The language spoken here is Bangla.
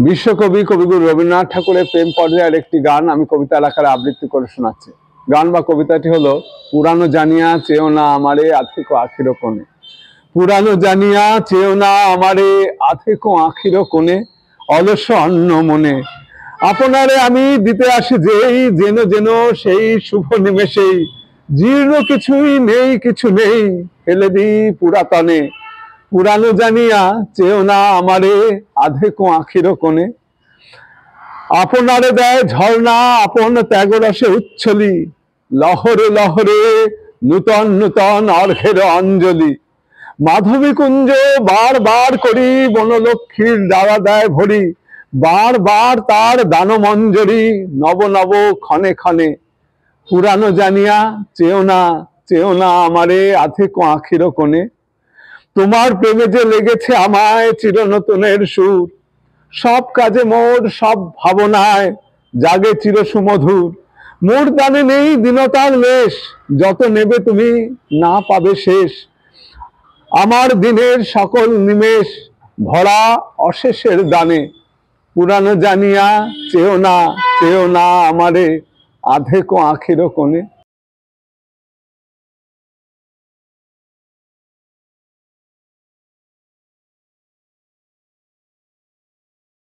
বিশ্বকবি কবিগুরু রবীন্দ্রনাথ ঠাকুরের প্রেম পর্যায়ের একটি গান আমি কবিতার আকারে আবৃত্তি করে শোনাচ্ছি। গান বা কবিতাটি হলো, পুরানো জানিয়া চেও না আমারে আথিকো আখির কোণে। পুরানো জানিয়া চেও না আমারে আথিকো আখির কোণে, অলস অন্য মনে আপনারে আমি দিতে আসি যেই, যেন যেন সেই শুভ নিমেষেই জীর্ণ কিছুই নেই, কিছু নেই ফেলে দিই পুরাতনে। পুরানো জানিয়া চেও না আমারে আধেকো আখির কোণে। আপনারে দেয় ঝর্ণা আপন ত্যাগরসে উচ্ছলি, লহরে লহরে নূতন নূতন অর্ঘের অঞ্জলি। মাধবী কুঞ্জ বার বার করি বনলক্ষ্মীর দ্বারা দেয় ভরি, বার বার তার দানমঞ্জরি নব নব ক্ষণে ক্ষণে। পুরানো জানিয়া চেও না আমারে আধেকো আখির কোণে। তোমার প্রেমে যে লেগেছে আমায় চির নতুনের সুর, সব কাজে মোর সব ভাবনায় জাগে চির সুমধুর। মোর দানে নেই দীনতার লেশ, যত নেবে তুমি না পাবে শেষ। আমার দিনের সকল নিমেষ ভরা অশেষের দানে। পুরানো জানিয়া চেও না আমারে আধেকো আখির কোণে।